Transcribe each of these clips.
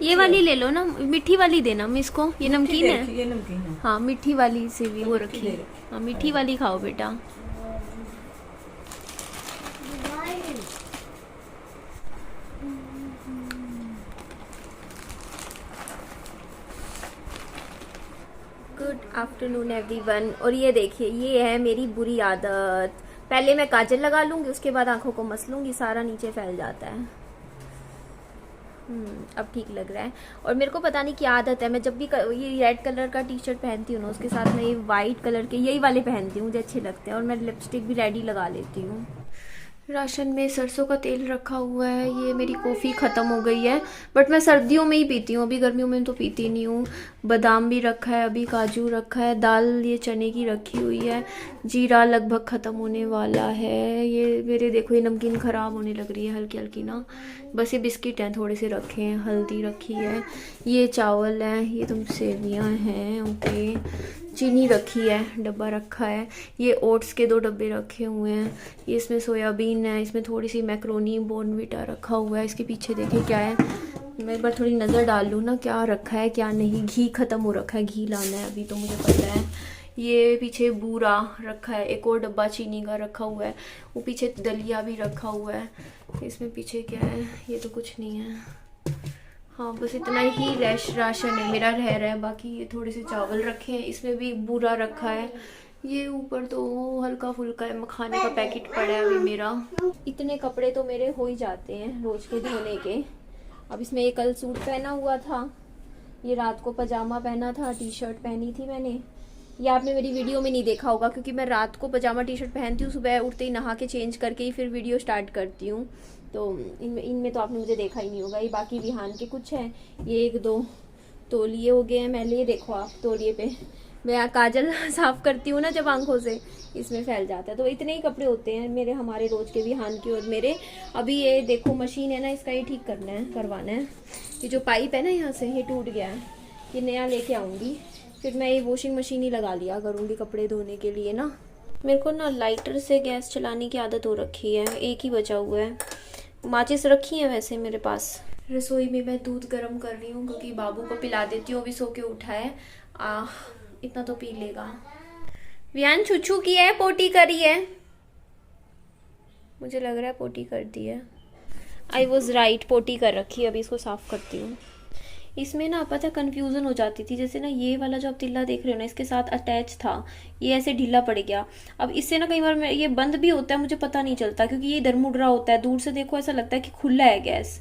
ये वाली ले लो ना, मीठी वाली देना मैं इसको। ये नमकीन है, ये नमकीन है। हाँ मीठी वाली से भी वो रखी है। हाँ मीठी वाली खाओ बेटा। Good afternoon everyone. और ये देखिए, ये है मेरी बुरी आदत। पहले मैं काजल लगा लूंगी, उसके बाद आंखों को मस लूंगी, सारा नीचे फैल जाता है। अब ठीक लग रहा है। और मेरे को पता नहीं क्या आदत है, मैं जब भी ये रेड कलर का टी शर्ट पहनती हूँ ना, उसके साथ मैं ये वाइट कलर के यही वाले पहनती हूँ, मुझे अच्छे लगते हैं। और मैं लिपस्टिक भी रेड ही लगा लेती हूँ। राशन में सरसों का तेल रखा हुआ है। ये मेरी कॉफ़ी ख़त्म हो गई है, बट मैं सर्दियों में ही पीती हूँ, अभी गर्मियों में तो पीती नहीं हूँ। बादाम भी रखा है, अभी काजू रखा है, दाल ये चने की रखी हुई है, जीरा लगभग ख़त्म होने वाला है। ये मेरे देखो, ये नमकीन ख़राब होने लग रही है हल्की हल्की ना। बस ये बिस्किट हैं थोड़े से रखे हैं, हल्दी रखी है, ये चावल हैं, ये तुम सेवियाँ हैं, ओके, चीनी रखी है, डब्बा रखा है, ये ओट्स के 2 डब्बे रखे हुए हैं, ये इसमें सोयाबीन है, इसमें थोड़ी सी मैक्रोनी बोर्नविटा रखा हुआ है। इसके पीछे देखिए क्या है, मैं एक बार थोड़ी नज़र डाल लूँ ना क्या रखा है क्या नहीं। घी ख़त्म हो रखा है, घी लाना है अभी तो मुझे पता है। ये पीछे बूरा रखा है, एक और डब्बा चीनी का रखा हुआ है, वो पीछे दलिया भी रखा हुआ है। इसमें पीछे क्या है, ये तो कुछ नहीं है। हाँ बस इतना ही राशन है मेरा रह रहा है। बाकी ये थोड़े से चावल रखे हैं, इसमें भी बूरा रखा है। ये ऊपर तो हल्का फुल्का है, मखाने का पैकेट पड़ा है अभी मेरा। इतने कपड़े तो मेरे हो ही जाते हैं रोज के धोने के। अब इसमें ये कल सूट पहना हुआ था, ये रात को पजामा पहना था, टी शर्ट पहनी थी मैंने। ये आपने मेरी वीडियो में नहीं देखा होगा, क्योंकि मैं रात को पजामा टी शर्ट पहनती हूँ, सुबह उठते ही नहा के चेंज करके ही फिर वीडियो स्टार्ट करती हूँ। तो इनमें तो आपने मुझे देखा ही नहीं होगा। ये बाकी विहान के कुछ हैं, ये 1-2 तौलिए हो गए हैं मैले। ये देखो आप तौलिए पे मैं काजल साफ करती हूँ ना जब आंखों से, इसमें फैल जाता है। तो इतने ही कपड़े होते हैं मेरे, हमारे रोज के, विहान की और मेरे। अभी ये देखो मशीन है ना, इसका ये ठीक करना है, करवाना है। ये जो पाइप है ना यहाँ से, ये टूट गया है, ये नया लेके आऊँगी। फिर मैं ये वॉशिंग मशीन ही लगा लिया करूँगी कपड़े धोने के लिए ना। मेरे को ना लाइटर से गैस चलाने की आदत हो रखी है, एक ही बचा हुआ है। माचिस रखी है वैसे मेरे पास। रसोई में मैं दूध गर्म कर रही हूँ, क्योंकि बाबू को पिला देती हूँ, अभी सो के उठा है। इतना तो पी लेगा। विहान छुछू की है, पोटी करी है, मुझे लग रहा है पोटी कर दी है। आई वॉज राइट, पोटी कर रखी है। अभी इसको साफ करती हूँ। इसमें ना पता कंफ्यूजन हो जाती थी, जैसे ना ये वाला जो आप तिल्ला देख रहे हो ना, इसके साथ अटैच था, ये ऐसे ढीला पड़ गया। अब इससे ना कई बार ये बंद भी होता है, मुझे पता नहीं चलता, क्योंकि ये इधर मुड़ रहा होता है। दूर से देखो ऐसा लगता है कि खुला है गैस।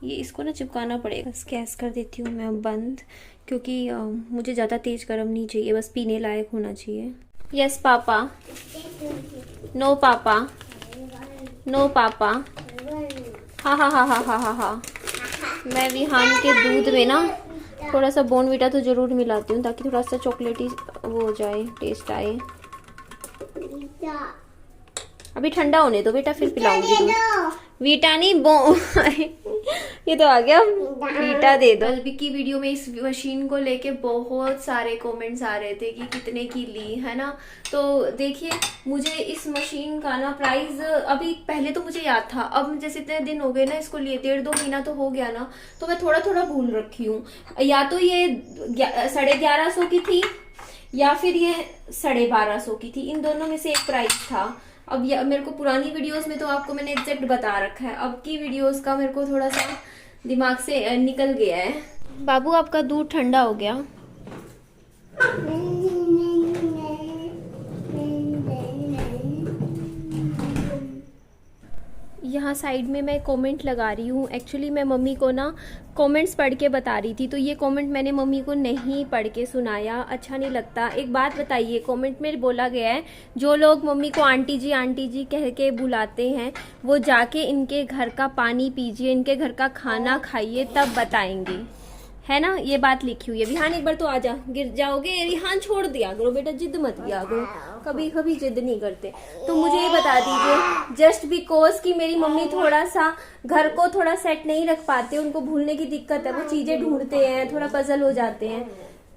ये इसको ना चिपकाना पड़ेगा। बस गैस कर देती हूँ मैं बंद, क्योंकि मुझे ज़्यादा तेज गर्म नहीं चाहिए, बस पीने लायक होना चाहिए। यस पापा, नो पापा, नो पापा, हा हा हा हा हा हा हा। मैं विहान के दूध में ना थोड़ा सा बोर्नविटा तो ज़रूर मिलाती हूँ, ताकि थोड़ा सा चॉकलेटी वो हो जाए, टेस्ट आए। अभी ठंडा होने दो बेटा, फिर पिलाऊंगी दूध। वीटा नहीं ये तो आ गया, वीटा दे दो। कल की वीडियो में इस मशीन को लेके बहुत सारे कमेंट्स आ रहे थे कि कितने की ली है ना। तो देखिए, मुझे इस मशीन का ना प्राइस अभी, पहले तो मुझे याद था, अब जैसे इतने दिन हो गए ना इसको लिए, 1.5-2 महीना तो हो गया ना, तो मैं थोड़ा थोड़ा भूल रखी हूँ। या तो ये 1150 की थी, या फिर ये 1250 की थी, इन दोनों में से एक प्राइस था। अब मेरे को पुरानी वीडियोस में तो आपको मैंने एग्जैक्ट बता रखा है, अब की वीडियोस का मेरे को थोड़ा सा दिमाग से निकल गया है। बाबू आपका दूध ठंडा हो गया। यहाँ साइड में मैं कमेंट लगा रही हूँ। एक्चुअली मैं मम्मी को ना कमेंट्स पढ़ के बता रही थी, तो ये कमेंट मैंने मम्मी को नहीं पढ़ के सुनाया, अच्छा नहीं लगता। एक बात बताइए, कमेंट में बोला गया है जो लोग मम्मी को आंटी जी कह के बुलाते हैं, वो जाके इनके घर का पानी पीजिए, इनके घर का खाना खाइए, तब बताएंगी, है ना। ये बात लिखी हुई है। विहान एक बार तो आजा, गिर जाओगे। विहान छोड़ दिया करो बेटा, जिद मत किया करो, कभी कभी जिद नहीं करते। तो मुझे ये बता दीजिए, जस्ट बिकॉज कि मेरी मम्मी थोड़ा सा घर को थोड़ा सेट नहीं रख पाते, उनको भूलने की दिक्कत है, वो चीजें ढूंढते हैं, थोड़ा पजल हो जाते हैं,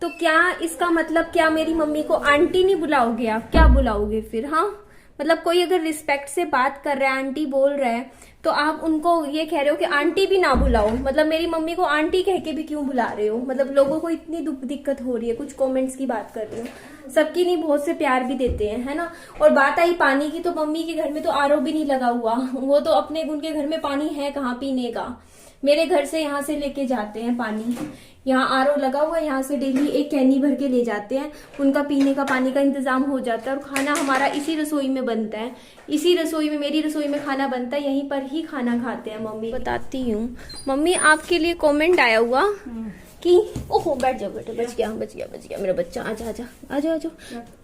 तो क्या इसका मतलब क्या मेरी मम्मी को आंटी नहीं बुलाओगे आप, क्या बुलाओगे फिर? हाँ, मतलब कोई अगर रिस्पेक्ट से बात कर रहा है, आंटी बोल रहा है, तो आप उनको ये कह रहे हो कि आंटी भी ना बुलाओ। मतलब मेरी मम्मी को आंटी कह के भी क्यों बुला रहे हो? मतलब लोगों को इतनी दिक्कत हो रही है, कुछ कमेंट्स की बात कर रहे हो। सबकी नहीं, बहुत से प्यार भी देते हैं, है ना। और बात आई पानी की, तो मम्मी के घर में तो आरओ भी नहीं लगा हुआ। वो तो अपने उनके घर में पानी है कहाँ पीने का। मेरे घर से यहाँ से लेके जाते हैं पानी, यहाँ आरओ लगा हुआ है, यहाँ से डेली एक कैनी भर के ले जाते हैं। उनका पीने का पानी का इंतजाम हो जाता है और खाना हमारा इसी रसोई में बनता है। इसी रसोई में, मेरी रसोई में खाना बनता है, यहीं पर ही खाना खाते हैं मम्मी। बताती हूँ मम्मी, आपके लिए कमेंट आया हुआ कि ओहो बैठ जाओ बेटे, बच गया मेरा बच्चा, आजा।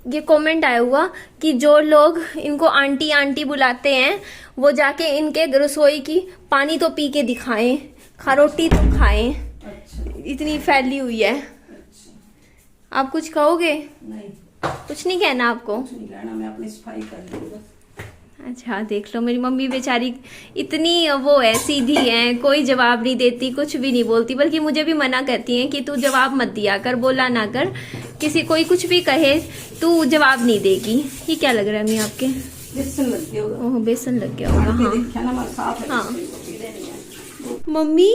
ये कमेंट आया हुआ कि जो लोग इनको आंटी आंटी बुलाते हैं वो जाके इनके रसोई की पानी तो पी के दिखाएं, रोटी तो खाएं। इतनी फैली हुई है। आप कुछ कहोगे? नहीं, कुछ नहीं कहना आपको? कुछ नहीं कहना, मैं अपनी सफाई कर दूँ बस। अच्छा देख लो, मेरी मम्मी बेचारी इतनी वो है, सीधी है, कोई जवाब नहीं देती, कुछ भी नहीं बोलती, बल्कि मुझे भी मना करती हैं कि तू जवाब मत दिया कर, बोला ना कर, किसी कोई कुछ भी कहे तू जवाब नहीं देगी। ये क्या लग रहा है अम्मी आपके? बेसन लग गया होगा। ओह बेसन लग गया होगा। हाँ मम्मी,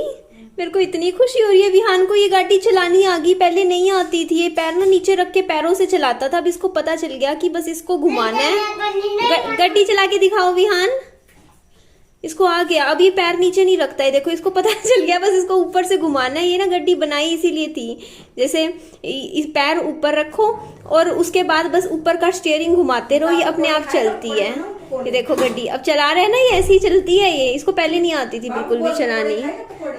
मेरे को इतनी खुशी हो रही है, विहान को ये गाड़ी चलानी आ गई, पहले नहीं आती थी। ये पैर ना नीचे रख के पैरों से चलाता था, अब इसको पता चल गया कि बस इसको घुमाना है। गाड़ी चला के दिखाओ विहान, इसको आ गया। अब ये पैर नीचे नहीं रखता है, देखो इसको पता चल गया, बस इसको ऊपर से घुमाना है। ये ना गड्डी बनाई इसीलिए थी, जैसे इस पैर ऊपर रखो और उसके बाद बस ऊपर का स्टीयरिंग घुमाते रहो, ये अपने आप चलती है। ये देखो गड्डी अब चला रहे हैं ना, ये ऐसी ही चलती है। ये इसको पहले नहीं आती थी बिल्कुल भी चलानी।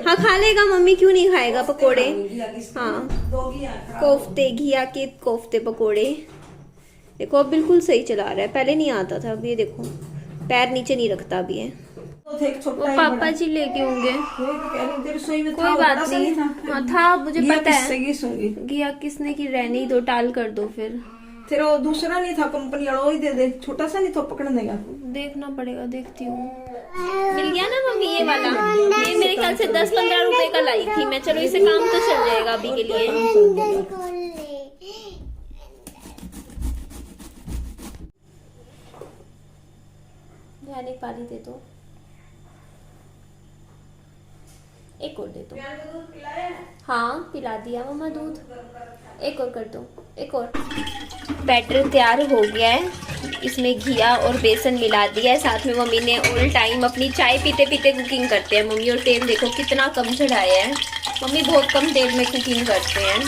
हाँ खा लेगा मम्मी, क्यों नहीं खाएगा पकोड़े। हाँ कोफ्ते, घिया के कोफ्ते पकोड़े। देखो अब बिल्कुल सही चला रहा है, पहले नहीं आता था। अब ये देखो पैर नीचे नहीं रखता अभी है। वो पापा जी लेके होंगे, कोई बात नहीं। हाँ था, मुझे पता है। घिया किसने की रहने दो, टाल कर दो फिर। तेरा वो दूसरा नहीं था कंपनी वाला, वही दे दे, छोटा सा नहीं तो पकड़ने का। देखना पड़ेगा, देखती हूँ। मिल गया ना मम्मी ये वाला? ये मेरे ख्याल से 10-15 रुपए का लाई थी मैं। चलो इसे काम तो चल जाएगा अभी के लिए। ध्यान एक पानी दे दो, एक और दे दो। हाँ पिला दिया मम्मा दूध, एक और कर दो, एक और। बैटर तैयार हो गया है, इसमें घिया और बेसन मिला दिया है। साथ में मम्मी ने ऑल टाइम अपनी चाय पीते पीते कुकिंग करते हैं मम्मी। और तेल देखो कितना कम चढ़ाया है, मम्मी बहुत कम तेल में कुकिंग करते हैं।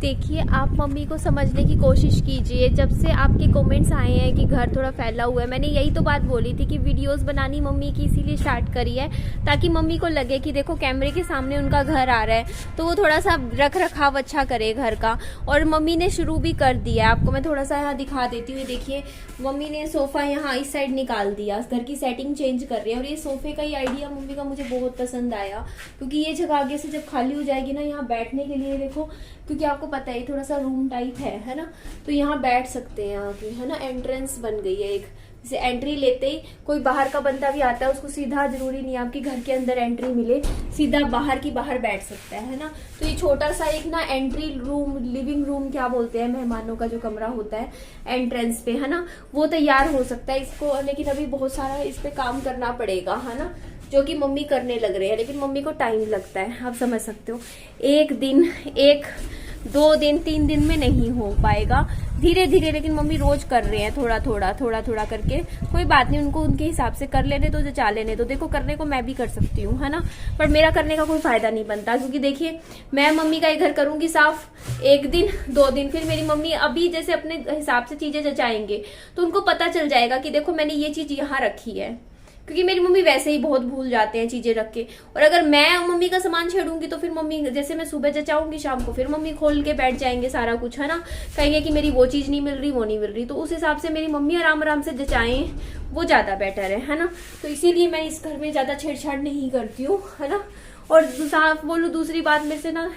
देखिए आप मम्मी को समझने की कोशिश कीजिए। जब से आपके कमेंट्स आए हैं कि घर थोड़ा फैला हुआ है, मैंने यही तो बात बोली थी कि वीडियोस बनानी मम्मी की इसीलिए स्टार्ट करी है ताकि मम्मी को लगे कि देखो कैमरे के सामने उनका घर आ रहा है, तो वो थोड़ा सा रख रखाव अच्छा करे घर का। और मम्मी ने शुरू भी कर दिया है। आपको मैं थोड़ा सा यहाँ दिखा देती हूँ। देखिए मम्मी ने सोफा यहाँ इस साइड निकाल दिया, घर की सेटिंग चेंज कर रही है। और ये सोफे का ही आइडिया मम्मी का मुझे बहुत पसंद आया, क्योंकि ये जगह आगे से जब खाली हो जाएगी ना यहाँ बैठने के लिए, देखो क्योंकि आपको पता है थोड़ा सा रूम टाइप है ना, तो यहाँ बैठ सकते हैं आके, है ना। एंट्रेंस बन गई है एक, जैसे एंट्री लेते ही कोई बाहर का बंदा भी आता है, उसको सीधा जरूरी नहीं आपके घर के अंदर एंट्री मिले, सीधा बाहर की बाहर बैठ सकता है ना। तो ये छोटा सा एक ना एंट्री रूम, लिविंग रूम क्या बोलते हैं, मेहमानों का जो कमरा होता है एंट्रेंस पे, है ना, वो तैयार हो सकता है इसको। लेकिन अभी बहुत सारा इस पे काम करना पड़ेगा, है ना, जो कि मम्मी करने लग रहे हैं। लेकिन मम्मी को टाइम लगता है, आप समझ सकते हो। एक दिन, 1-2 दिन, 3 दिन में नहीं हो पाएगा, धीरे धीरे। लेकिन मम्मी रोज कर रहे हैं, थोड़ा थोड़ा करके। कोई बात नहीं, उनको उनके हिसाब से कर लेने दो, जचा लेने दो। देखो करने को मैं भी कर सकती हूँ, है ना, पर मेरा करने का कोई फायदा नहीं बनता। क्योंकि देखिए मैं मम्मी का घर करूंगी साफ 1 दिन 2 दिन, फिर मेरी मम्मी अभी जैसे अपने हिसाब से चीजें जचाएंगे तो उनको पता चल जाएगा कि देखो मैंने ये चीज यहाँ रखी है। क्योंकि मेरी मम्मी वैसे ही बहुत भूल जाते हैं चीजें रख के। और अगर मैं मम्मी का सामान छेड़ूंगी तो फिर मम्मी, जैसे मैं सुबह जचाऊंगी शाम को फिर मम्मी खोल के बैठ जाएंगे सारा कुछ, है ना, कहेंगे कि मेरी वो चीज नहीं मिल रही, वो नहीं मिल रही। तो उस हिसाब से मेरी मम्मी आराम आराम से जचाएं, वो ज्यादा बेटर है ना। तो इसीलिए मैं इस घर में ज्यादा छेड़छाड़ नहीं करती हूँ, है ना। और साफ बोलूं, दूसरी बात, मेरे से ना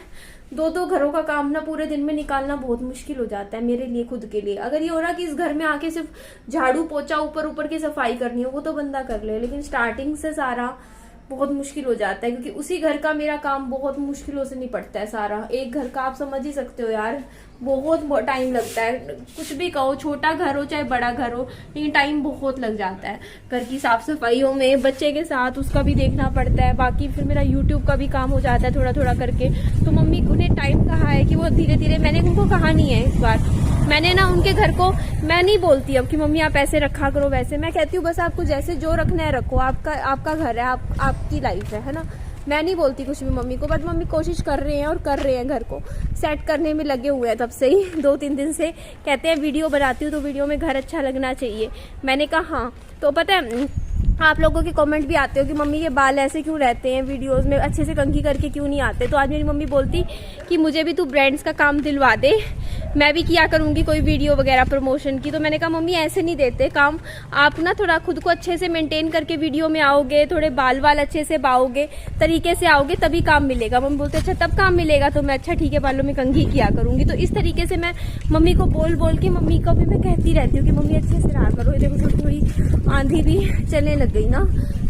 2-2 घरों का काम ना पूरे दिन में निकालना बहुत मुश्किल हो जाता है मेरे लिए, खुद के लिए। अगर ये हो रहा कि इस घर में आके सिर्फ झाड़ू पोछा ऊपर ऊपर की सफाई करनी हो, वो तो बंदा कर ले, लेकिन स्टार्टिंग से सारा बहुत मुश्किल हो जाता है, क्योंकि उसी घर का मेरा काम बहुत मुश्किलों से निपटता है सारा। एक घर का आप समझ ही सकते हो यार, बहुत टाइम लगता है। कुछ भी कहो, छोटा घर हो चाहे बड़ा घर हो, लेकिन टाइम बहुत लग जाता है। घर की साफ सफाइयों में, बच्चे के साथ उसका भी देखना पड़ता है, बाकी फिर मेरा यूट्यूब का भी काम हो जाता है थोड़ा थोड़ा करके। तो मम्मी उन्हें टाइम कहा है कि वो धीरे धीरे, मैंने उनको कहा नहीं है इस बार, मैंने ना उनके घर को, मैं नहीं बोलती अब कि मम्मी आप ऐसे रखा करो वैसे, मैं कहती हूँ बस आपको जैसे जो रखना है रखो, आपका घर है, आपकी लाइफ है ना। मैं नहीं बोलती कुछ भी मम्मी को, बट मम्मी कोशिश कर रहे हैं और कर रहे हैं, घर को सेट करने में लगे हुए हैं तब से ही 2-3 दिन से। कहते हैं वीडियो बनाती हूँ तो वीडियो में घर अच्छा लगना चाहिए। मैंने कहा हाँ। तो पता है आप लोगों के कमेंट भी आते हो कि मम्मी ये बाल ऐसे क्यों रहते हैं, वीडियोस में अच्छे से कंघी करके क्यों नहीं आते। तो आज मेरी मम्मी बोलती कि मुझे भी तू ब्रांड्स का काम दिलवा दे, मैं भी किया करूंगी कोई वीडियो वगैरह प्रमोशन की। तो मैंने कहा मम्मी ऐसे नहीं देते काम, आप ना थोड़ा खुद को अच्छे से मेंटेन करके वीडियो में आओगे, थोड़े बाल अच्छे से बाओगे, तरीके से आओगे, तभी काम मिलेगा। मम्मी बोलते अच्छा तब काम मिलेगा। तो मैं अच्छा ठीक है, बालों में कंघी किया करूंगी। तो इस तरीके से मैं मम्मी को बोल बोल के, मम्मी को भी मैं कहती रहती हूँ कि मम्मी अच्छे से रहा करो। देखो थोड़ी आंधी भी चलने लग गई ना,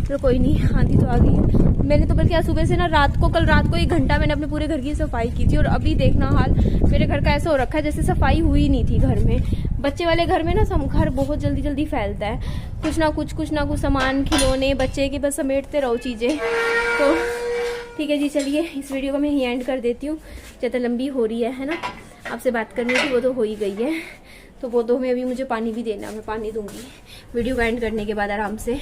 तो कोई नहीं, आंधी तो आ गई है। मैंने तो बल्कि आज सुबह से ना कल रात को 1 घंटा मैंने अपने पूरे घर की सफाई की थी, और अभी देखना हाल मेरे घर का ऐसा हो रखा है जैसे सफाई हुई नहीं थी घर में। बच्चे वाले घर में ना घर बहुत जल्दी जल्दी फैलता है, कुछ ना कुछ सामान, खिलौने बच्चे के, बस समेटते रहो चीजें। तो ठीक है जी, चलिए इस वीडियो को मैं ही एंड कर देती हूँ, ज़्यादा लंबी हो रही है ना। आपसे बात करनी थी वो तो हो ही गई है। तो पौधों में अभी मुझे पानी भी देना, मैं पानी दूंगी वीडियो एंड करने के बाद आराम से।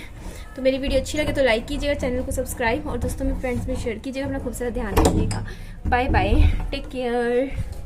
तो मेरी वीडियो अच्छी लगे तो लाइक कीजिएगा, चैनल को सब्सक्राइब, और दोस्तों में फ्रेंड्स में शेयर कीजिएगा। अपना खूब सारा ध्यान रखिएगा। Bye bye, take care.